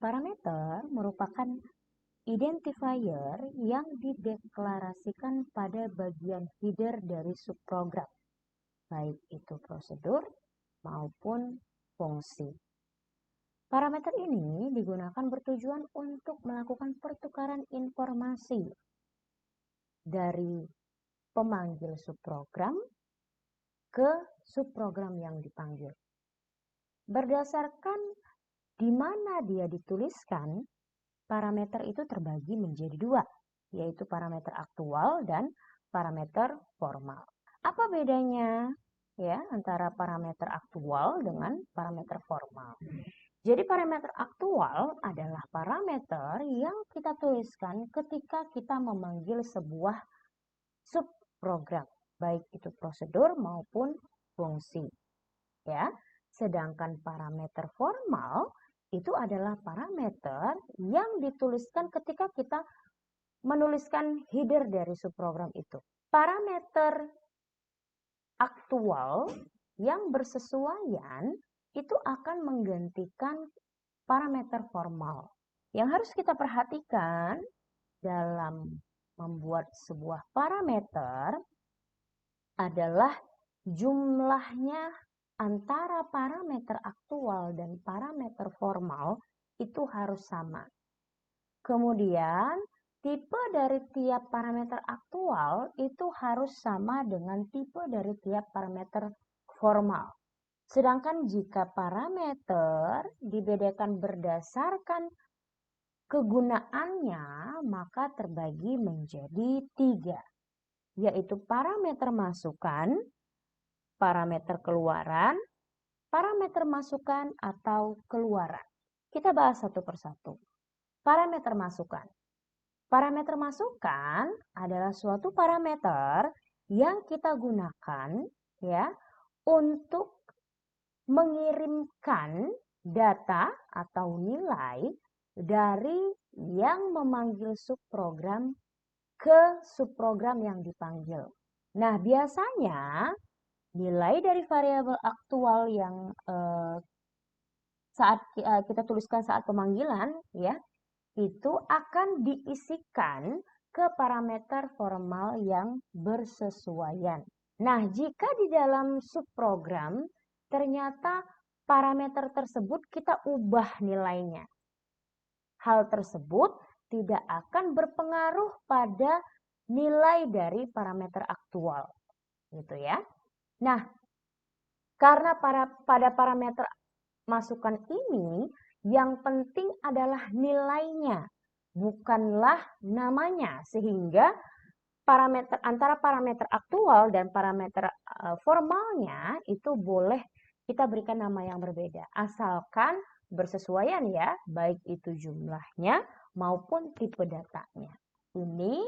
Parameter merupakan identifier yang dideklarasikan pada bagian header dari subprogram, baik itu prosedur maupun fungsi. Parameter ini digunakan bertujuan untuk melakukan pertukaran informasi dari pemanggil subprogram ke subprogram yang dipanggil. Berdasarkan di mana dia dituliskan, parameter itu terbagi menjadi dua, yaitu parameter aktual dan parameter formal. Apa bedanya ya antara parameter aktual dengan parameter formal? Jadi parameter aktual adalah parameter yang kita tuliskan ketika kita memanggil sebuah subprogram, baik itu prosedur maupun fungsi. Ya. Sedangkan parameter formal itu adalah parameter yang dituliskan ketika kita menuliskan header dari subprogram itu. Parameter aktual yang bersesuaian itu akan menggantikan parameter formal. Yang harus kita perhatikan dalam membuat sebuah parameter adalah jumlahnya antara parameter aktual dan parameter formal itu harus sama. Kemudian, tipe dari tiap parameter aktual itu harus sama dengan tipe dari tiap parameter formal. Sedangkan jika parameter dibedakan berdasarkan kegunaannya, maka terbagi menjadi 3, yaitu parameter masukan, parameter keluaran, parameter masukan atau keluaran. Kita bahas satu persatu. Parameter masukan. Parameter masukan adalah suatu parameter yang kita gunakan ya untuk mengirimkan data atau nilai dari yang memanggil subprogram ke subprogram yang dipanggil. Nah, biasanya nilai dari variabel aktual yang saat kita tuliskan saat pemanggilan ya, itu akan diisikan ke parameter formal yang bersesuaian. Nah, jika di dalam subprogram ternyata parameter tersebut kita ubah nilainya, hal tersebut tidak akan berpengaruh pada nilai dari parameter aktual, gitu ya. Nah, karena pada parameter masukan ini yang penting adalah nilainya, bukanlah namanya, sehingga antara parameter aktual dan parameter formalnya itu boleh kita berikan nama yang berbeda, asalkan bersesuaian ya, baik itu jumlahnya maupun tipe datanya. Ini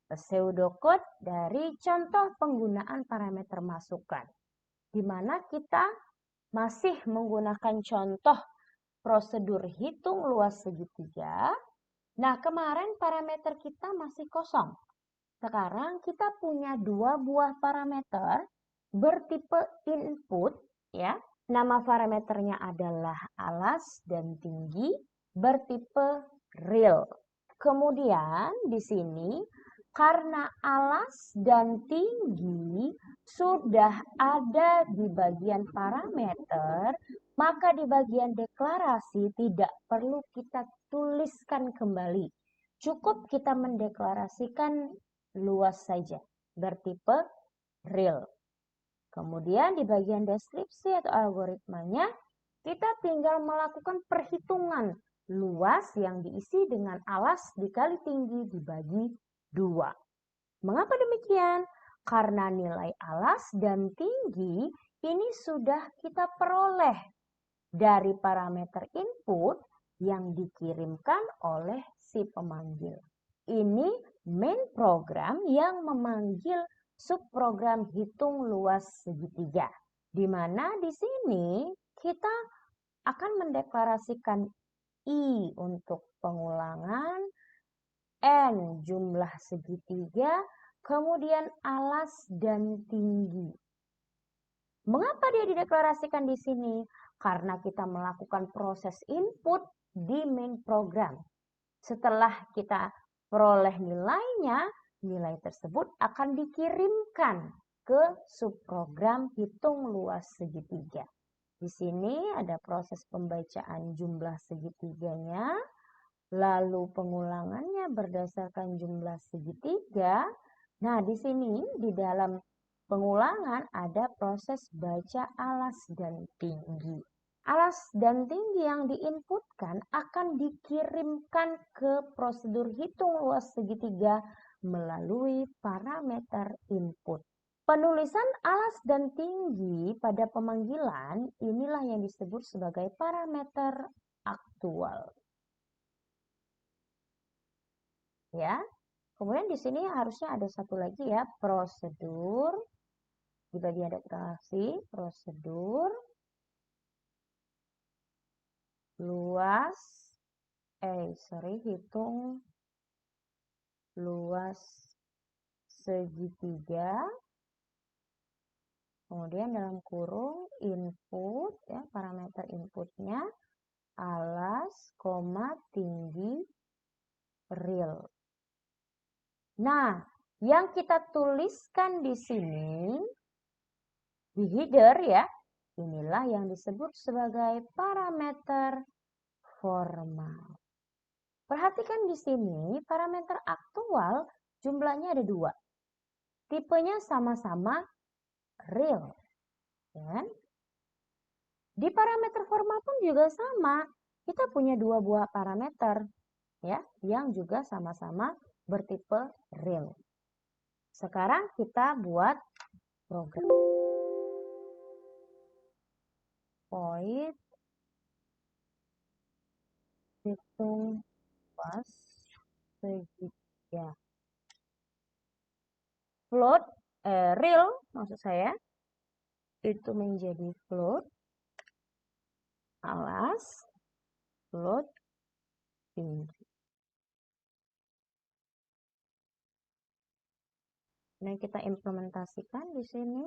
pseudocode dari contoh penggunaan parameter masukan, di mana kita masih menggunakan contoh prosedur hitung luas segitiga. Nah, kemarin parameter kita masih kosong. Sekarang kita punya 2 buah parameter bertipe input ya. Nama parameternya adalah alas dan tinggi bertipe real. Kemudian di sini karena alas dan tinggi sudah ada di bagian parameter, maka di bagian deklarasi tidak perlu kita tuliskan kembali. Cukup kita mendeklarasikan luas saja, bertipe real. Kemudian di bagian deskripsi atau algoritmanya, kita tinggal melakukan perhitungan luas yang diisi dengan alas dikali tinggi dibagi 2. Mengapa demikian? Karena nilai alas dan tinggi ini sudah kita peroleh dari parameter input yang dikirimkan oleh si pemanggil. Ini main program yang memanggil subprogram hitung luas segitiga, di mana di sini kita akan mendeklarasikan I untuk pengulangan, N jumlah segitiga, kemudian alas dan tinggi. Mengapa dia dideklarasikan di sini? Karena kita melakukan proses input di main program. Setelah kita peroleh nilainya, nilai tersebut akan dikirimkan ke subprogram hitung luas segitiga. Di sini ada proses pembacaan jumlah segitiganya, lalu pengulangannya berdasarkan jumlah segitiga. Nah, di sini di dalam pengulangan ada proses baca alas dan tinggi. Alas dan tinggi yang diinputkan akan dikirimkan ke prosedur hitung luas segitiga melalui parameter input. Penulisan alas dan tinggi pada pemanggilan inilah yang disebut sebagai parameter aktual. Ya. Kemudian di sini harusnya ada satu lagi ya, prosedur. Dibagi ada kreasi, prosedur luas, hitung luas segitiga, kemudian dalam kurung input, ya, parameter inputnya, alas, tinggi, real. Nah, yang kita tuliskan di sini, di header ya, inilah yang disebut sebagai parameter formal. Perhatikan di sini, parameter aktual jumlahnya ada 2. Tipenya sama-sama real. Ya. Di parameter formal pun juga sama. Kita punya 2 buah parameter ya, yang juga sama-sama bertipe real. Sekarang kita buat program. Void hitung luas segitiga. Float, real maksud saya, itu menjadi float, alas, float, tinggi. Nah, kita implementasikan di sini.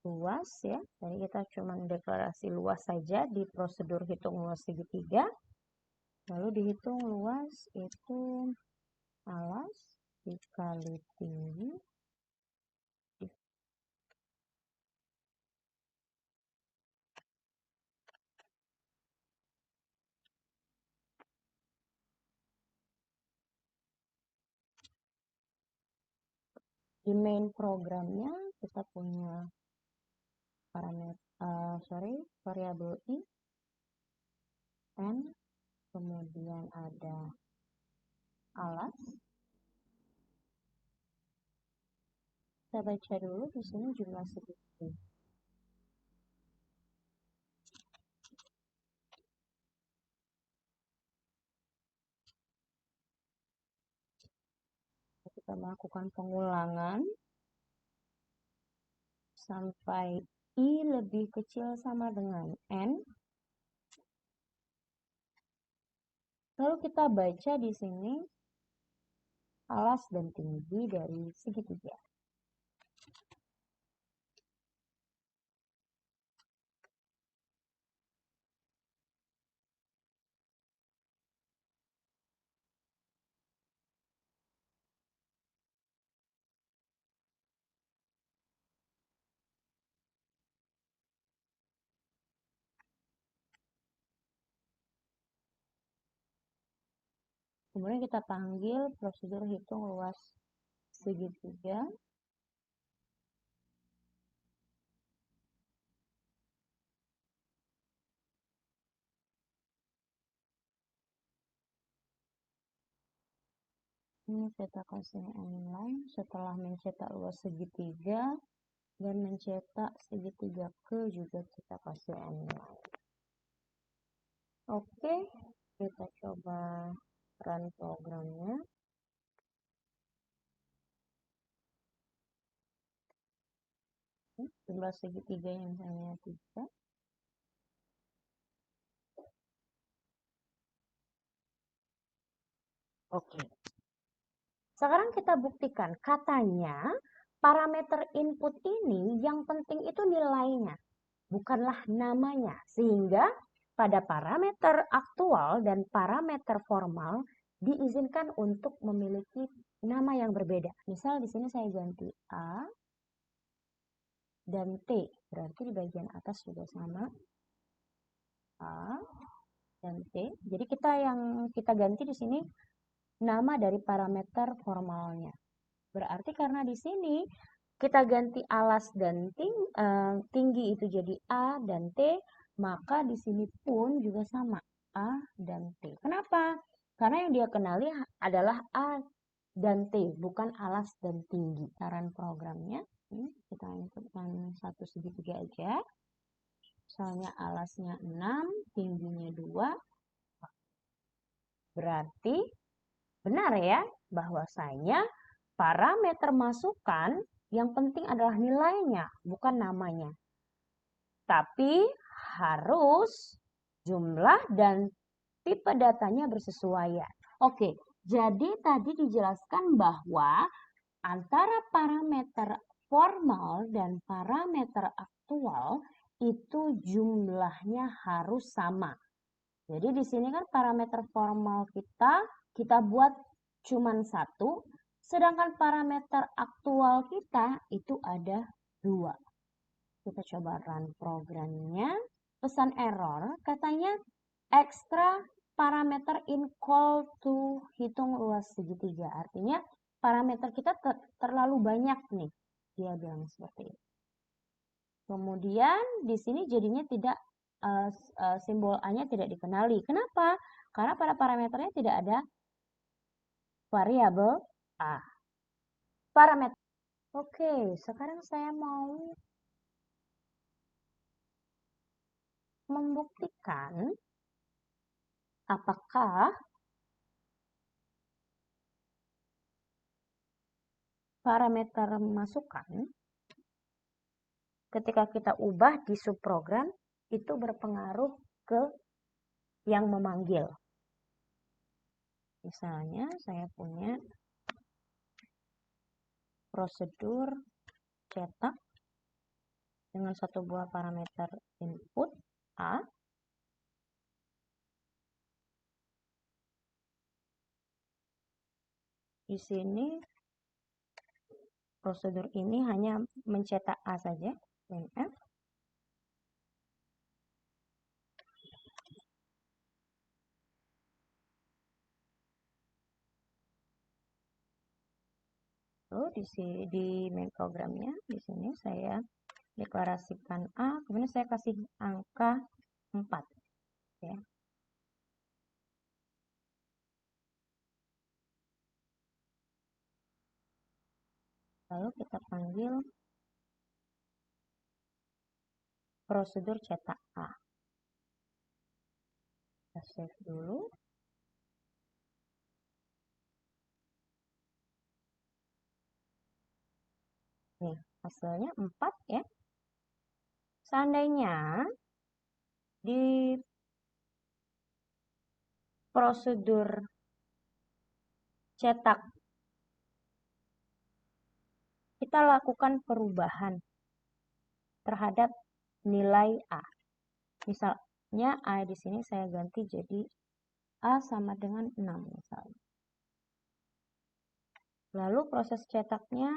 Luas ya, jadi kita cuma deklarasi luas saja di prosedur hitung luas segitiga. Lalu dihitung luas itu alas dikali tinggi di main programnya kita punya parameter variabel i, n, kemudian ada alas. Kita baca dulu di sini jumlah segitiga. Kita melakukan pengulangan sampai i lebih kecil sama dengan n. Lalu kita baca di sini alas dan tinggi dari segitiga. Kemudian kita panggil prosedur hitung luas segitiga. Ini kita kasih inline setelah mencetak luas segitiga dan mencetak segitiga ke juga kita kasih inline. Oke, kita coba run programnya. Jumlah segitiga yang hanya 3. Oke. Sekarang kita buktikan. Katanya parameter input ini yang penting itu nilainya, bukanlah namanya. Sehingga pada parameter aktual dan parameter formal diizinkan untuk memiliki nama yang berbeda. Misal di sini saya ganti A dan T, berarti di bagian atas juga sama, A dan T. Jadi kita ganti di sini nama dari parameter formalnya. Berarti karena di sini kita ganti alas dan tinggi itu jadi A dan T, maka di sini pun juga sama, A dan T. Kenapa? Karena yang dia kenali adalah A dan T, bukan alas dan tinggi. Saran programnya, kita inputkan satu segitiga aja. Misalnya alasnya 6, tingginya 2. Berarti benar ya, bahwasanya parameter masukan yang penting adalah nilainya, bukan namanya. Tapi harus jumlah dan tipe datanya bersesuaian. Oke, jadi tadi dijelaskan bahwa antara parameter formal dan parameter aktual itu jumlahnya harus sama. Jadi di sini kan parameter formal kita buat cuman satu, sedangkan parameter aktual kita itu ada 2. Kita coba run programnya. Pesan error katanya extra parameter in call to hitung luas segitiga. Artinya parameter kita terlalu banyak nih. Dia bilang seperti itu. Kemudian di sini jadinya tidak simbol A-nya tidak dikenali. Kenapa? Karena pada parameternya tidak ada variabel A. Parameter. Oke, sekarang saya mau membuktikan apakah parameter masukan ketika kita ubah di subprogram itu berpengaruh ke yang memanggil. Misalnya saya punya prosedur cetak dengan satu buah parameter input A. Di sini prosedur ini hanya mencetak A saja, F. Lalu di main programnya, di sini saya deklarasikan A, kemudian saya kasih angka 4. Ya. Lalu kita panggil prosedur cetak A. Kita save dulu. Nih, hasilnya 4 ya. Seandainya di prosedur cetak kita lakukan perubahan terhadap nilai A. Misalnya A di sini saya ganti jadi A sama dengan 6 misalnya. Lalu proses cetaknya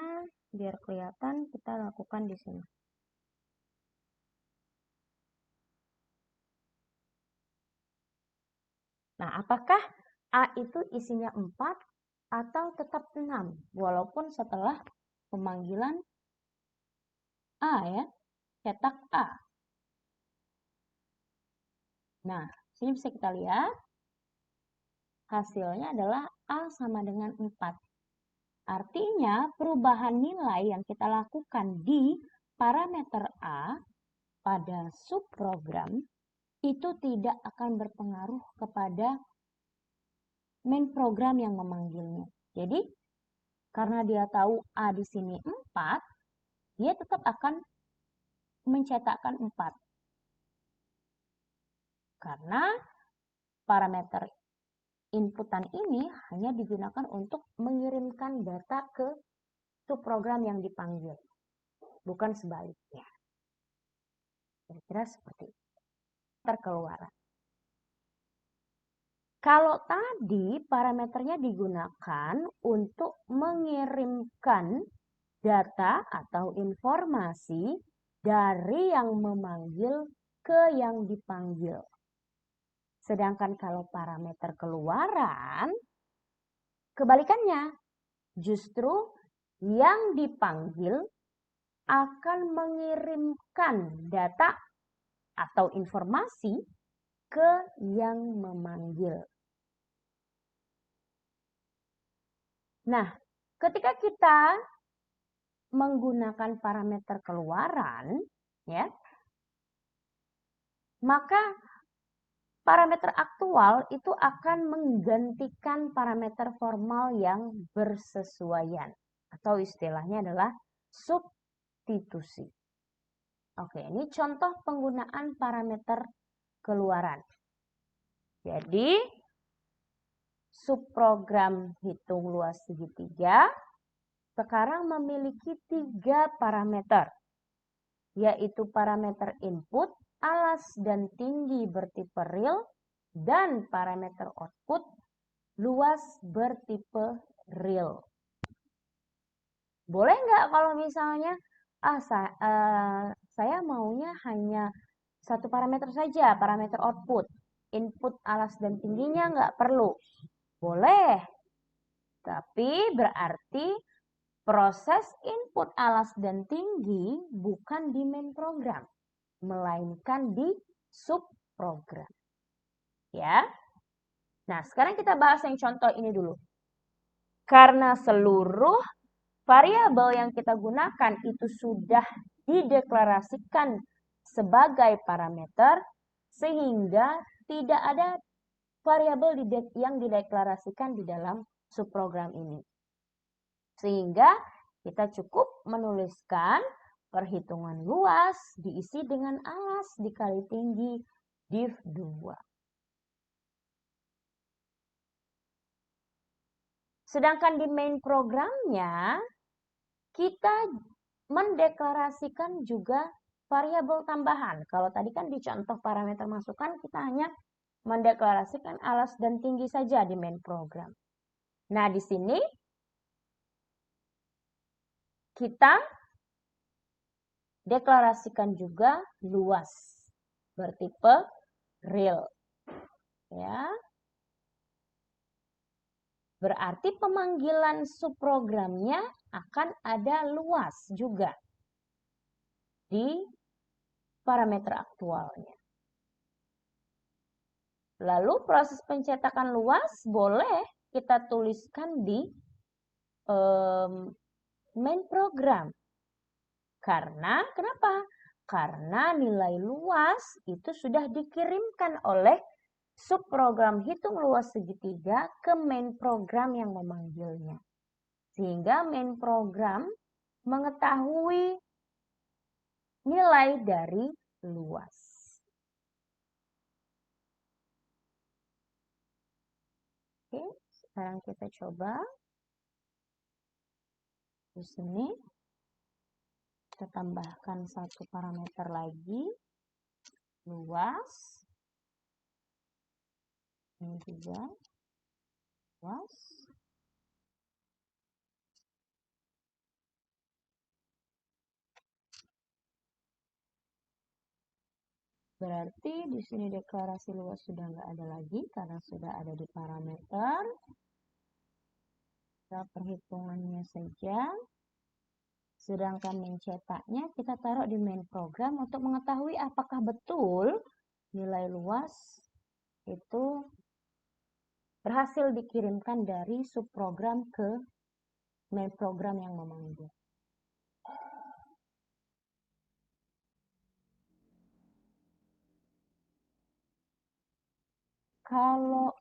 biar kelihatan kita lakukan di sini. Nah, apakah A itu isinya 4 atau tetap 6 walaupun setelah pemanggilan A ya, cetak A. Nah, sini bisa kita lihat hasilnya adalah A sama dengan 4. Artinya perubahan nilai yang kita lakukan di parameter A pada subprogram itu tidak akan berpengaruh kepada main program yang memanggilnya. Jadi, karena dia tahu A di sini 4, dia tetap akan mencetakkan 4. Karena parameter inputan ini hanya digunakan untuk mengirimkan data ke subprogram yang dipanggil, bukan sebaliknya. Kira-kira seperti itu. Keluaran. Kalau tadi parameternya digunakan untuk mengirimkan data atau informasi dari yang memanggil ke yang dipanggil. Sedangkan kalau parameter keluaran, kebalikannya. Justru yang dipanggil akan mengirimkan data atau informasi ke yang memanggil. Nah, ketika kita menggunakan parameter keluaran, ya, maka parameter aktual itu akan menggantikan parameter formal yang bersesuaian, atau istilahnya adalah substitusi. Oke, ini contoh penggunaan parameter keluaran. Jadi, subprogram hitung luas segitiga sekarang memiliki 3 parameter, yaitu parameter input, alas dan tinggi bertipe real, dan parameter output, luas bertipe real. Boleh nggak kalau misalnya, saya maunya hanya satu parameter saja, parameter output. Input, alas, dan tingginya nggak perlu. Boleh, tapi berarti proses input, alas, dan tinggi bukan di main program, melainkan di subprogram. Ya. Nah, sekarang kita bahas yang contoh ini dulu. Karena seluruh variabel yang kita gunakan itu sudah dideklarasikan sebagai parameter, sehingga tidak ada variabel yang dideklarasikan di dalam subprogram ini. Sehingga kita cukup menuliskan perhitungan luas diisi dengan alas dikali tinggi div 2. Sedangkan di main programnya, kita mendeklarasikan juga variabel tambahan. Kalau tadi kan di contoh parameter masukan, kita hanya mendeklarasikan alas dan tinggi saja di main program. Nah, di sini kita deklarasikan juga luas bertipe real. Ya. Berarti pemanggilan subprogramnya akan ada luas juga di parameter aktualnya. Lalu proses pencetakan luas boleh kita tuliskan di main program. Karena kenapa? Karena nilai luas itu sudah dikirimkan oleh subprogram hitung luas segitiga ke main program yang memanggilnya. Sehingga main program mengetahui nilai dari luas. Oke, sekarang kita coba. Di sini kita tambahkan satu parameter lagi, luas. Ini juga luas. Berarti di sini deklarasi luas sudah nggak ada lagi karena sudah ada di parameter. Kita perhitungannya saja. Sedangkan mencetaknya kita taruh di main program untuk mengetahui apakah betul nilai luas itu berhasil dikirimkan dari subprogram ke main program yang memanggil. Kalau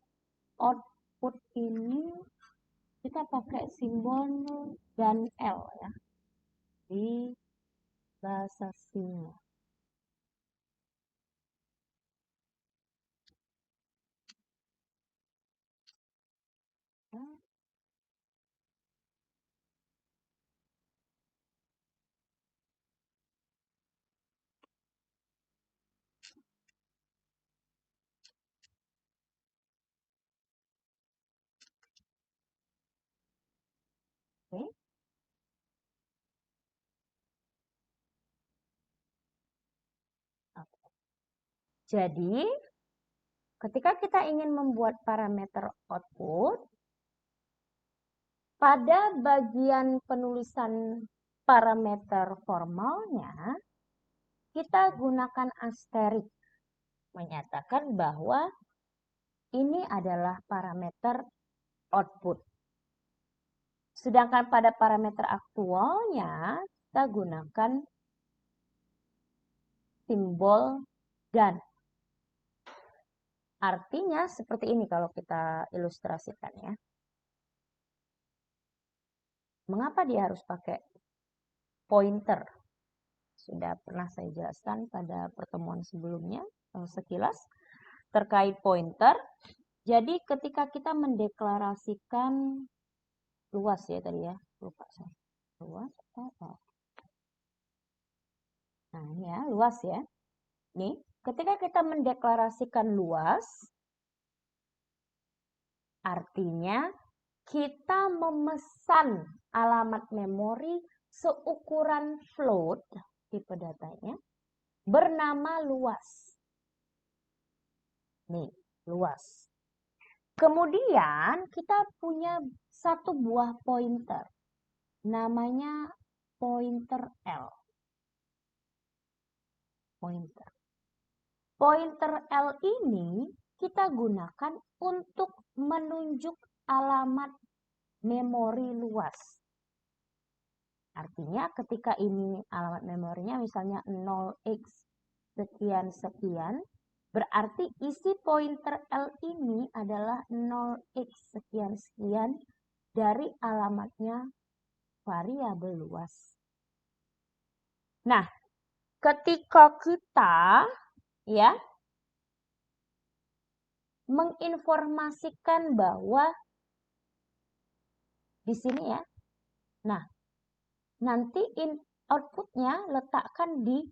output ini kita pakai simbol dan L ya di bahasa Singa. Jadi, ketika kita ingin membuat parameter output, pada bagian penulisan parameter formalnya, kita gunakan asterik, menyatakan bahwa ini adalah parameter output. Sedangkan pada parameter aktualnya, kita gunakan simbol dan. Artinya seperti ini kalau kita ilustrasikan ya. Mengapa dia harus pakai pointer? Sudah pernah saya jelaskan pada pertemuan sebelumnya sekilas terkait pointer. Jadi ketika kita mendeklarasikan luas ya tadi ya, lupa saya. Luas apa? Nah ini ya, luas ya. Nih, ketika kita mendeklarasikan luas, artinya kita memesan alamat memori seukuran float, tipe datanya, bernama luas. Nih, luas. Kemudian kita punya satu buah pointer, namanya pointer L. Pointer. Pointer L ini kita gunakan untuk menunjuk alamat memori luas. Artinya ketika ini alamat memorinya misalnya 0x sekian-sekian, berarti isi pointer L ini adalah 0x sekian-sekian dari alamatnya variabel luas. Nah, ketika kita ya menginformasikan bahwa di sini ya. Nah, nanti outputnya letakkan di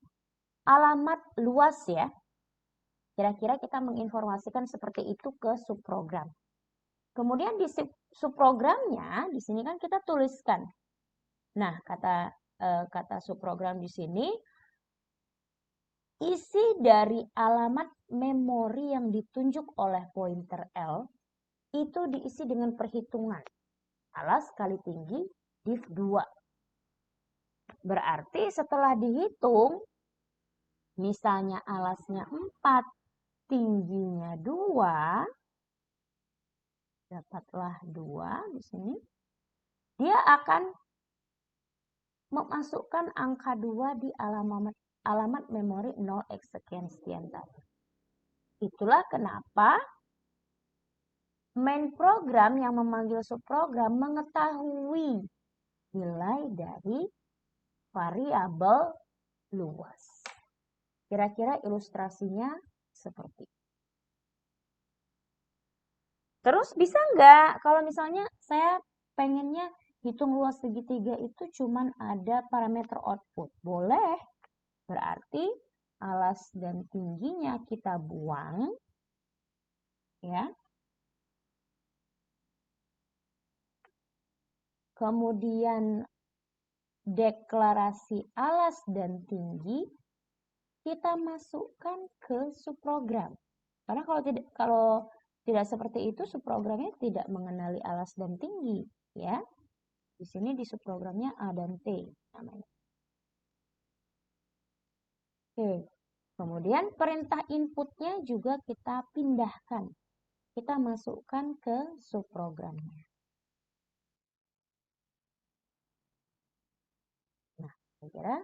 alamat luas ya. Kira-kira kita menginformasikan seperti itu ke subprogram. Kemudian di subprogramnya, di sini kan kita tuliskan. Nah, kata subprogram di sini, isi dari alamat memori yang ditunjuk oleh pointer L itu diisi dengan perhitungan alas kali tinggi div 2. Berarti setelah dihitung, misalnya alasnya 4, tingginya 2, dapatlah 2 di sini. Dia akan memasukkan angka 2 di alamat memori 0x sekian-sekian tadi. Itulah kenapa main program yang memanggil subprogram mengetahui nilai dari variabel luas. Kira-kira ilustrasinya seperti itu. Terus bisa nggak kalau misalnya saya pengennya hitung luas segitiga itu cuman ada parameter output? Boleh. Berarti alas dan tingginya kita buang. Ya. Kemudian deklarasi alas dan tinggi kita masukkan ke subprogram. Karena kalau tidak seperti itu, subprogramnya tidak mengenali alas dan tinggi, ya. Di sini di subprogramnya A dan T namanya. Oke. Kemudian perintah inputnya juga kita pindahkan. Kita masukkan ke subprogramnya. Nah, kira-kira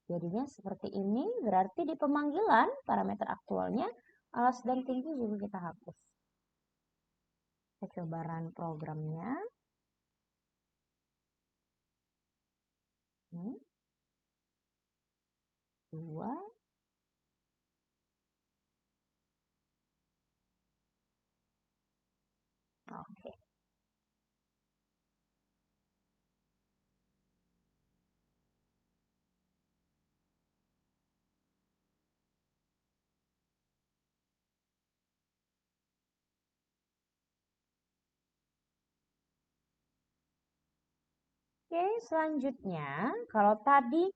jadinya seperti ini. Berarti di pemanggilan parameter aktualnya alas dan tinggi juga kita hapus. Kita coba run programnya. Ini. 2. Oke. Oke, selanjutnya kalau tadi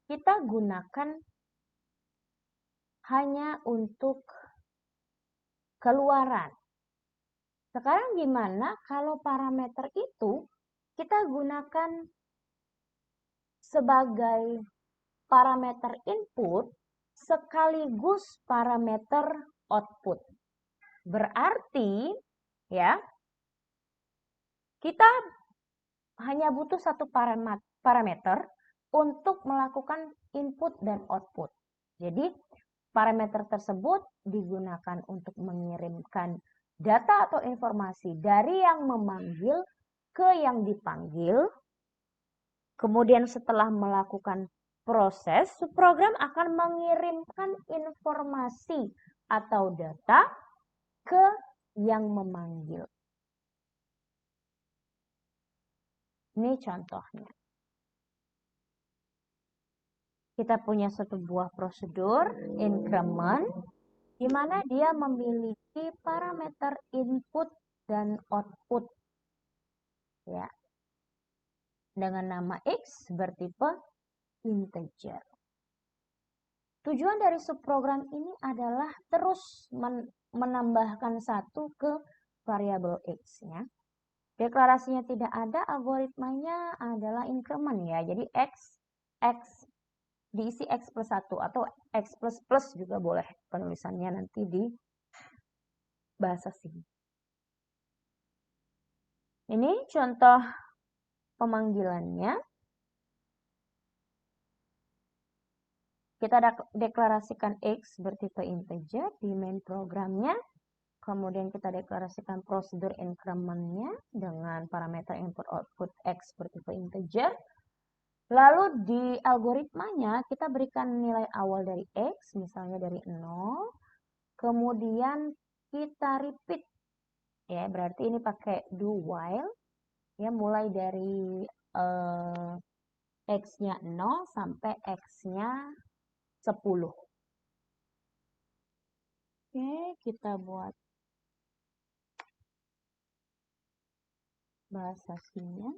kita gunakan hanya untuk keluaran. Sekarang gimana kalau parameter itu kita gunakan sebagai parameter input sekaligus parameter output. Berarti ya, kita hanya butuh satu parameter untuk melakukan input dan output. Jadi parameter tersebut digunakan untuk mengirimkan data atau informasi dari yang memanggil ke yang dipanggil. Kemudian setelah melakukan proses, subprogram akan mengirimkan informasi atau data ke yang memanggil. Ini contohnya. Kita punya satu buah prosedur increment di mana dia memiliki parameter input dan output ya dengan nama X bertipe integer. Tujuan dari subprogram ini adalah terus menambahkan satu ke variabel X-nya. Deklarasinya tidak ada, algoritmanya adalah increment ya. Jadi X diisi X plus 1 atau X plus plus juga boleh penulisannya nanti di bahasa C. Ini contoh pemanggilannya. Kita deklarasikan X bertipe integer di main programnya. Kemudian kita deklarasikan prosedur increment-nya dengan parameter input output X bertipe integer. Lalu di algoritmanya kita berikan nilai awal dari X, misalnya dari 0. Kemudian kita repeat. Ya, berarti ini pakai do while. Ya, mulai dari X-nya 0 sampai X-nya 10. Oke, kita buat bahasa C-nya.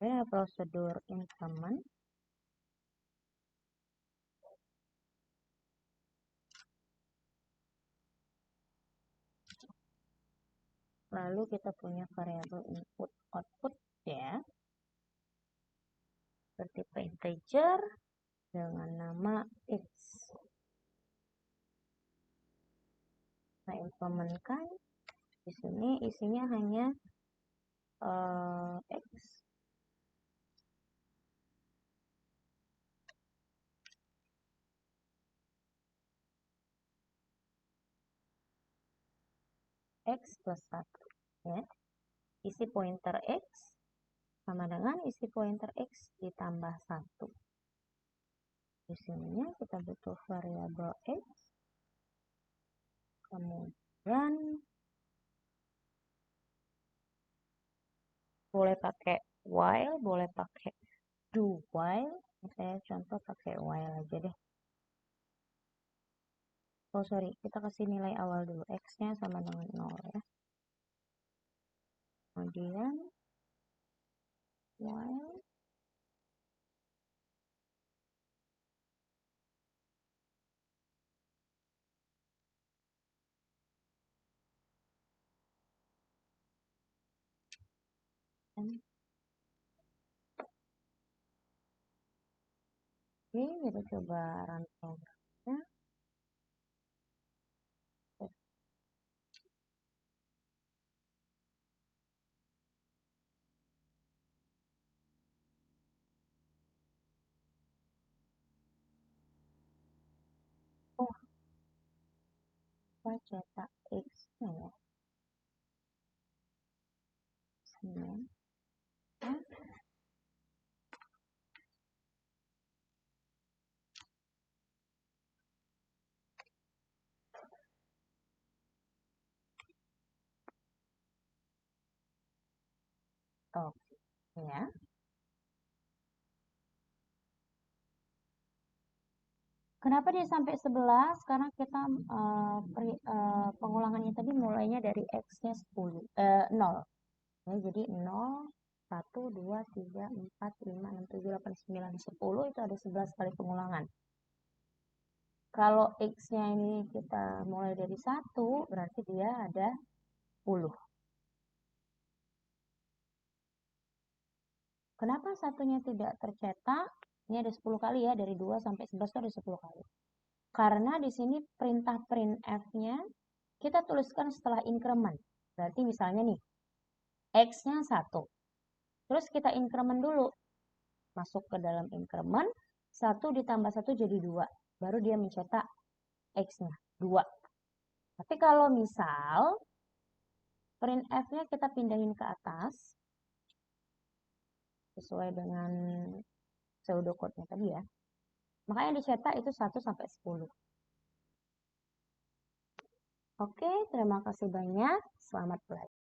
Oke, prosedur increment. Lalu kita punya variabel input output ya. Bertipe integer dengan nama X. Nah, implementkan di sini isinya hanya X. X plus 1 ya. Isi pointer X sama dengan isi pointer X ditambah 1. Di sininya kita butuh variabel X. Kemudian boleh pakai while, boleh pakai do while. Saya contoh pakai while aja deh. Oh sorry, kita kasih nilai awal dulu. X-nya sama dengan 0 ya. Kemudian while oke, kita coba run programnya. Oh, kita cetak X-nya ya. Sini. Oke, ya. Kenapa dia sampai 11? Karena kita pengulangannya tadi mulainya dari X-nya 0. Ya, jadi 0, 1, 2, 3, 4, 5, 6, 7, 8, 9, 10 itu ada 11 kali pengulangan. Kalau X-nya ini kita mulai dari 1, berarti dia ada 10. Kenapa satunya tidak tercetak? Ini ada 10 kali ya, dari 2 sampai 11 itu ada 10 kali. Karena di sini perintah printf-nya kita tuliskan setelah increment. Berarti misalnya nih, X-nya 1. Terus kita increment dulu. Masuk ke dalam increment, 1 ditambah 1 jadi 2. Baru dia mencetak X-nya, 2. Tapi kalau misal printf-nya kita pindahin ke atas, sesuai dengan pseudocode-nya tadi ya, makanya dicetak itu 1 sampai 10. Oke, terima kasih banyak. Selamat belajar.